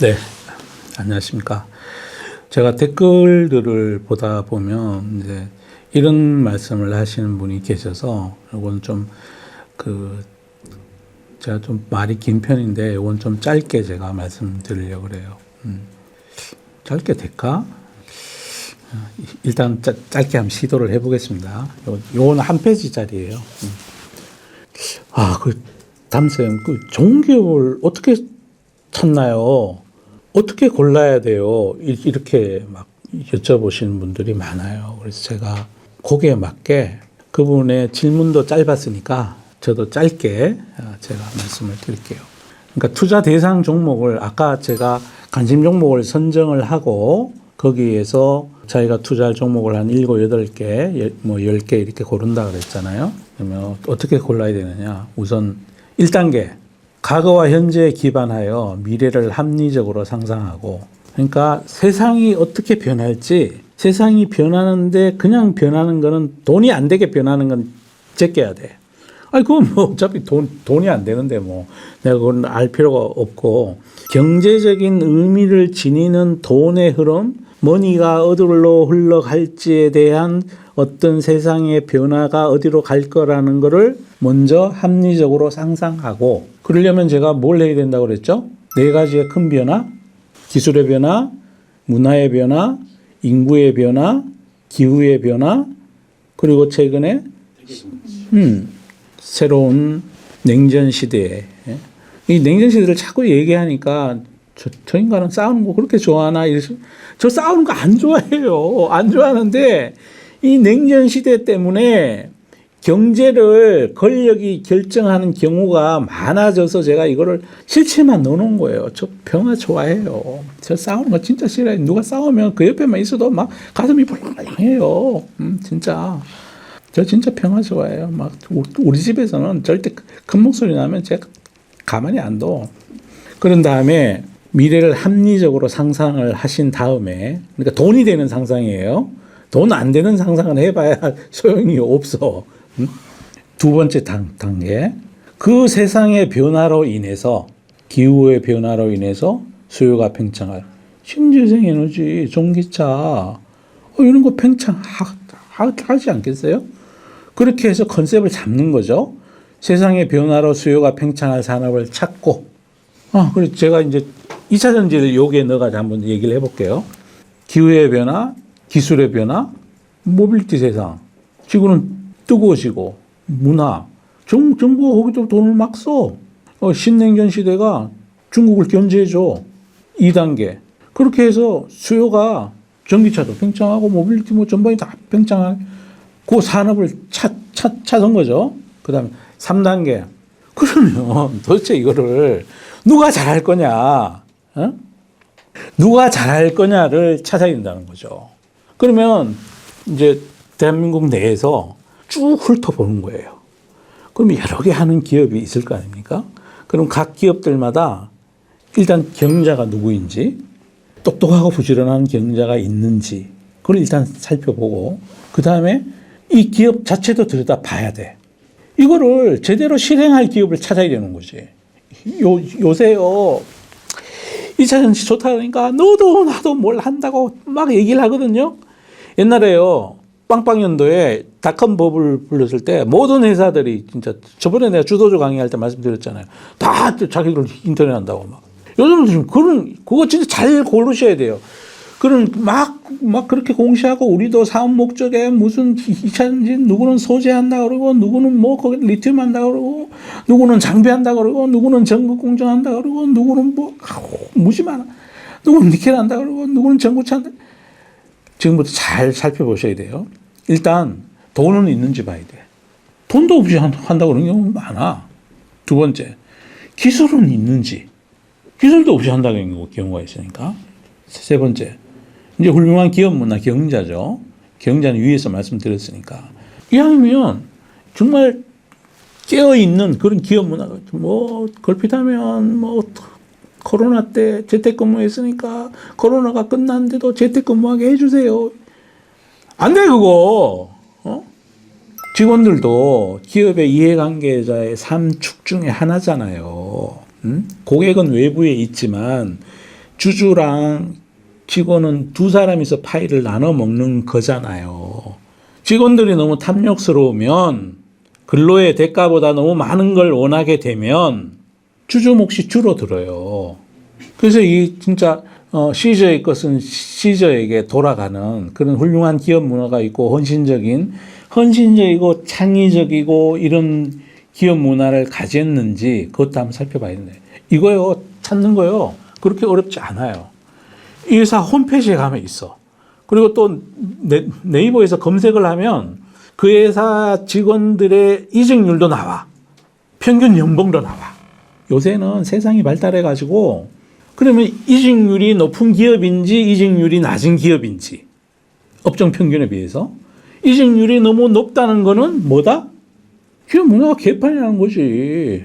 네, 안녕하십니까. 제가 댓글들을 보다 보면 이제 이런 말씀을 하시는 분이 계셔서 이건 좀 제가 좀 말이 긴 편인데 이건 좀 짧게 제가 말씀드리려고 그래요. 짧게 될까? 일단 짧게 한번 시도를 해보겠습니다. 요건 한 페이지짜리예요. 담쌤, 종교를 어떻게 찾나요? 어떻게 골라야 돼요? 이렇게 막 여쭤보시는 분들이 많아요. 그래서 제가 거기에 맞게 그분의 질문도 짧았으니까 저도 짧게 제가 말씀을 드릴게요. 그러니까 투자 대상 종목을 아까 제가 관심 종목을 선정을 하고 거기에서 자기가 투자할 종목을 한 7, 8개, 뭐 10개 이렇게 고른다 그랬잖아요. 그러면 어떻게 골라야 되느냐? 우선 1단계. 과거와 현재에 기반하여 미래를 합리적으로 상상하고, 그러니까 세상이 어떻게 변할지, 세상이 변하는데 그냥 변하는 거는 돈이 안 되게 변하는 건 제껴야 돼. 아니, 그건 뭐 어차피 돈이 안 되는데 뭐 내가 그건 알 필요가 없고, 경제적인 의미를 지니는 돈의 흐름, 머니가 어디로 흘러갈지에 대한 어떤 세상의 변화가 어디로 갈 거라는 거를 먼저 합리적으로 상상하고, 그러려면 제가 뭘 해야 된다고 그랬죠? 4가지의 큰 변화, 기술의 변화, 문화의 변화, 인구의 변화, 기후의 변화, 그리고 최근에 새로운 냉전 시대에, 이 냉전 시대를 자꾸 얘기하니까 저 인간은 싸우는 거 그렇게 좋아하나? 저 싸우는 거 안 좋아해요. 안 좋아하는데 이 냉전 시대 때문에 경제를 권력이 결정하는 경우가 많아져서 제가 이거를 실체만 넣어놓은 거예요. 저 평화 좋아해요. 저 싸우는 거 진짜 싫어요. 누가 싸우면 그 옆에만 있어도 막 가슴이 벌렁벌렁해요. 진짜. 저 진짜 평화 좋아해요. 막 우리 집에서는 절대 큰 목소리 나면 제가 가만히 안 둬. 그런 다음에 미래를 합리적으로 상상을 하신 다음에, 그러니까 돈이 되는 상상이에요. 돈 안 되는 상상은 해봐야 소용이 없어. 2번째 단계. 그 세상의 변화로 인해서, 기후의 변화로 인해서 수요가 팽창할 신재생 에너지, 전기차, 이런 거 팽창하지 않겠어요? 그렇게 해서 컨셉을 잡는 거죠. 세상의 변화로 수요가 팽창할 산업을 찾고, 그래서 제가 이제 2차 전지를 여기에 넣어가지고 한번 얘기를 해볼게요. 기후의 변화, 기술의 변화, 모빌리티 세상. 지구는 뜨거워지고, 문화. 정부가 거기도 돈을 막 써. 신냉전 시대가 중국을 견제해줘. 2단계. 그렇게 해서 수요가 전기차도 팽창하고, 모빌리티 뭐 전반이 다 팽창할, 그 산업을 찾은 거죠. 그 다음에 3단계. 그러면 도대체 이거를 누가 잘할 거냐? 누가 잘할 거냐를 찾아야 된다는 거죠. 그러면 이제 대한민국 내에서 쭉 훑어보는 거예요. 그러면 여러 개 하는 기업이 있을 거 아닙니까? 그럼 각 기업들마다 일단 경영자가 누구인지, 똑똑하고 부지런한 경영자가 있는지, 그걸 일단 살펴보고, 그 다음에 이 기업 자체도 들여다 봐야 돼. 이거를 제대로 실행할 기업을 찾아야 되는 거지. 요새요, 2차 전지 좋다 그러니까 너도 나도 뭘 한다고 막 얘기를 하거든요. 옛날에요, 빵빵연도에 닷컴 버블 불렀을 때 모든 회사들이 진짜, 저번에 내가 주도주 강의할 때 말씀드렸잖아요. 다 자기들 인터넷 한다고 막. 요즘은 그거 진짜 잘 고르셔야 돼요. 막 그렇게 공시하고, 우리도 사업 목적에 무슨 2차 전지, 누구는 소재한다 그러고, 누구는 뭐 거기 리튬 한다 그러고, 누구는 장비한다 그러고, 누구는 전구 공정한다 그러고, 누구는 무지 많아. 누구는 니켈 한다 그러고, 누구는 전구차 한다. 지금부터 잘 살펴보셔야 돼요. 일단, 돈은 있는지 봐야 돼. 돈도 없이 한다고 그러는 경우는 많아. 2번째, 기술은 있는지. 기술도 없이 한다는 경우가 있으니까. 3번째, 이제 훌륭한 기업 문화 경영자죠. 경영자는 위에서 말씀드렸으니까. 이왕이면 정말 깨어있는 그런 기업 문화가, 뭐, 걸핏하면 코로나 때 재택근무했으니까 코로나가 끝났는데도 재택근무하게 해주세요. 안 돼, 그거. 직원들도 기업의 이해관계자의 3축 중에 하나잖아요. 고객은 외부에 있지만 주주랑 직원은 두 사람이서 파이를 나눠 먹는 거잖아요. 직원들이 너무 탐욕스러우면 근로의 대가보다 너무 많은 걸 원하게 되면 주주 몫이 줄어들어요. 그래서 이 진짜 시저의 것은 시저에게 돌아가는 그런 훌륭한 기업 문화가 있고 헌신적이고 창의적이고 이런 기업 문화를 가졌는지 그것도 한번 살펴봐야 된다. 이거요 찾는 거요 그렇게 어렵지 않아요. 이 회사 홈페이지에 가면 있어. 그리고 또 네이버에서 검색을 하면 그 회사 직원들의 이직률도 나와. 평균 연봉도 나와. 요새는 세상이 발달해가지고 그러면 이직률이 높은 기업인지 이직률이 낮은 기업인지 업종 평균에 비해서 이직률이 너무 높다는 거는 뭐다? 기업 문화가 개판이라는 거지.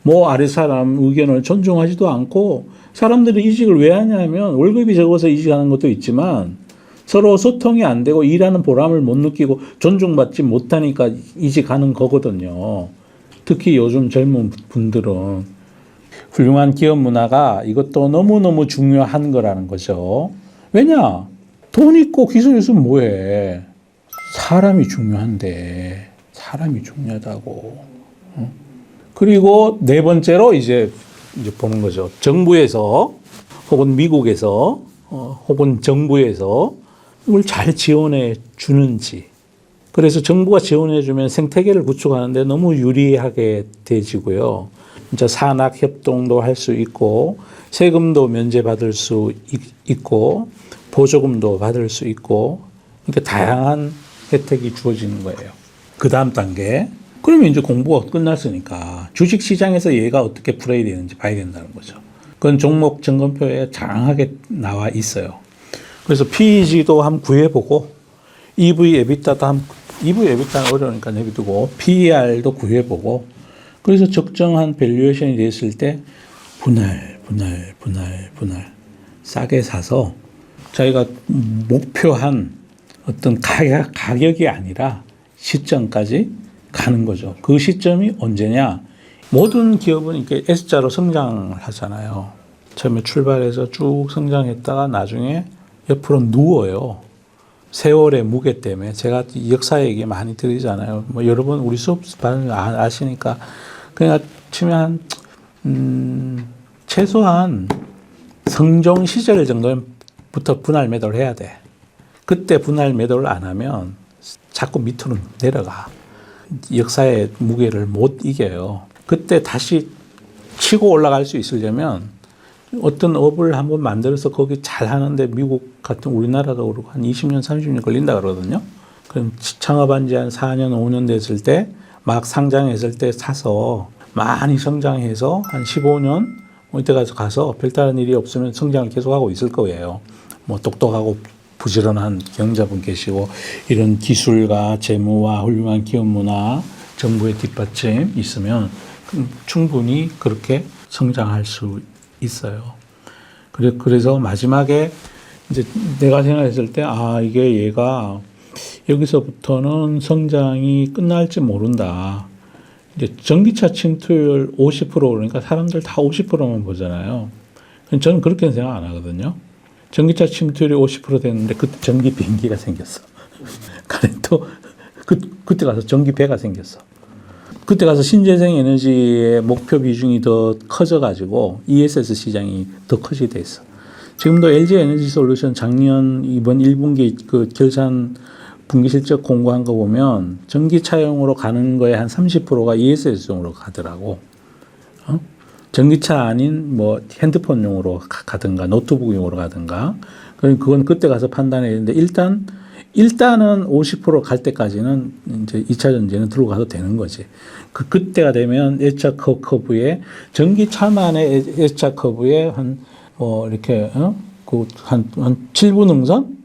뭐 아래 사람 의견을 존중하지도 않고 사람들이 이직을 왜 하냐면 월급이 적어서 이직하는 것도 있지만 서로 소통이 안 되고 일하는 보람을 못 느끼고 존중받지 못하니까 이직하는 거거든요. 특히 요즘 젊은 분들은 훌륭한 기업 문화가 이것도 너무너무 중요한 거라는 거죠. 왜냐? 돈 있고 기술 있으면 뭐해? 사람이 중요한데 사람이 중요하다고. 그리고 네 번째로 이제 보는 거죠. 정부에서 혹은 미국에서 혹은 정부에서 이걸 잘 지원해 주는지. 그래서 정부가 지원해 주면 생태계를 구축하는데 너무 유리하게 되지고요. 진짜 산학 협동도 할 수 있고 세금도 면제받을 수 있고 보조금도 받을 수 있고 이렇게 다양한 혜택이 주어지는 거예요. 그 다음 단계. 그러면 이제 공부가 끝났으니까 주식시장에서 얘가 어떻게 플레이 되는지 봐야 된다는 거죠. 그건 종목 점검표에 장하게 나와 있어요. 그래서 PEG도 한번 구해보고 EV, EBITDA도 EV, EBITDA는 어려우니까 내비두고 PER도 구해보고 그래서 적정한 밸류에이션이 됐을 때 분할 싸게 사서 자기가 목표한 어떤 가격이 아니라 시점까지 가는 거죠. 그 시점이 언제냐? 모든 기업은 이렇게 S자로 성장을 하잖아요. 처음에 출발해서 쭉 성장했다가 나중에 옆으로 누워요. 세월의 무게 때문에. 제가 역사 얘기 많이 드리잖아요. 뭐 여러분 우리 수업 받는 거 아시니까 그냥 치면 최소한 성종 시절 정도부터 분할 매도를 해야 돼. 그때 분할 매도를 안 하면 자꾸 밑으로 내려가. 역사의 무게를 못 이겨요. 그때 다시 치고 올라갈 수 있으려면 어떤 업을 한번 만들어서 거기 잘 하는데 미국 같은 우리나라도 그렇고 한 20년, 30년 걸린다 그러거든요. 그럼 창업한 지 한 4년, 5년 됐을 때 막 상장했을 때 사서 많이 성장해서 한 15년 이때 가서 별다른 일이 없으면 성장을 계속하고 있을 거예요. 뭐 똑똑하고 부지런한 경자분 계시고 이런 기술과 재무와 훌륭한 기업 문화, 정부의 뒷받침 있으면 충분히 그렇게 성장할 수 있어요. 그래서 마지막에 이제 내가 생각했을 때 이게 얘가 여기서부터는 성장이 끝날지 모른다. 이제 전기차 침투율 50% 그러니까 사람들 다 50%만 보잖아요. 저는 그렇게 생각 안 하거든요. 전기차 침투율이 50% 됐는데 그때 전기 비행기가 생겼어. 또 그때 가서 전기 배가 생겼어. 그때 가서 신재생 에너지의 목표 비중이 더 커져가지고 ESS 시장이 더 커지게 돼 있어. 지금도 LG 에너지 솔루션 작년 이번 1분기 그 결산 분기 실적 공고한 거 보면 전기차용으로 가는 거에 한 30%가 ESS용으로 가더라고. 전기차 아닌 뭐 핸드폰용으로 가든가 노트북용으로 가든가. 그건 그때 가서 판단해야 되는데 일단은 50%갈 때까지는 이제 2차 전지는 들고 가도 되는 거지. 그때가 되면 S자 커브에 전기차만의 S자 커브에 이렇게 한 7분 응선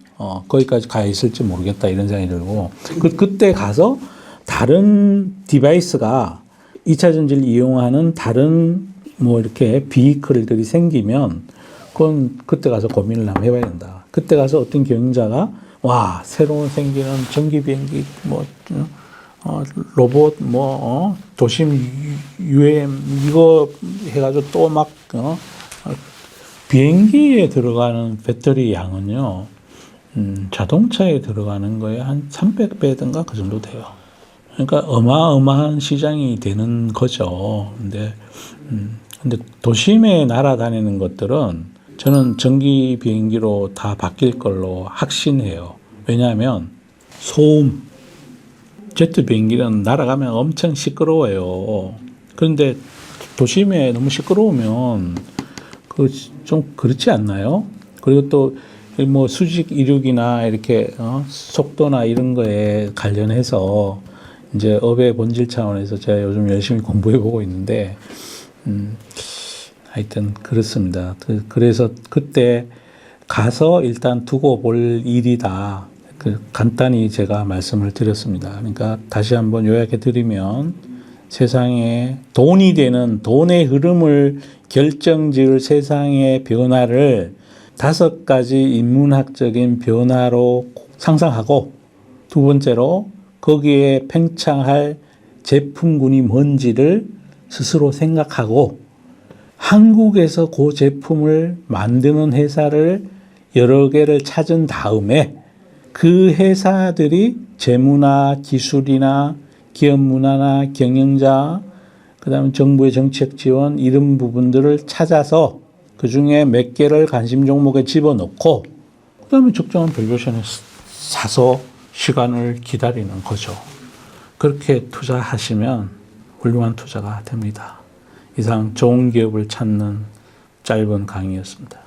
거기까지 가 있을지 모르겠다 이런 생각이 들고 그때 가서 다른 디바이스가 2차 전지를 이용하는 다른 뭐 이렇게 비이클들이 생기면 그건 그때 가서 고민을 한번 해봐야 된다. 그때 가서 어떤 경영자가 새로운 생기는 전기 비행기 로봇 도심 UAM 이거 해가지고 또 막 비행기에 들어가는 배터리 양은요, 자동차에 들어가는 거에 한 300배든가 그 정도 돼요. 그러니까 어마어마한 시장이 되는 거죠. 근데 도심에 날아다니는 것들은 저는 전기 비행기로 다 바뀔 걸로 확신해요. 왜냐하면 소음, 제트 비행기는 날아가면 엄청 시끄러워요. 그런데 도심에 너무 시끄러우면 그 좀 그렇지 않나요? 그리고 또 뭐 수직 이륙이나 이렇게 속도나 이런 거에 관련해서 이제 업의 본질 차원에서 제가 요즘 열심히 공부해 보고 있는데 하여튼 그렇습니다. 그래서 그때 가서 일단 두고 볼 일이다. 간단히 제가 말씀을 드렸습니다. 그러니까 다시 한번 요약해 드리면 세상에 돈이 되는 돈의 흐름을 결정지을 세상의 변화를 5가지 인문학적인 변화로 상상하고, 두 번째로 거기에 팽창할 제품군이 뭔지를 스스로 생각하고, 한국에서 그 제품을 만드는 회사를 여러 개를 찾은 다음에 그 회사들이 재무나 기술이나 기업 문화나 경영자, 그다음에 정부의 정책 지원 이런 부분들을 찾아서 그 중에 몇 개를 관심 종목에 집어넣고 그다음에 적정한 밸류에이션에 사서 시간을 기다리는 거죠. 그렇게 투자하시면 훌륭한 투자가 됩니다. 이상 좋은 기업을 찾는 짧은 강의였습니다.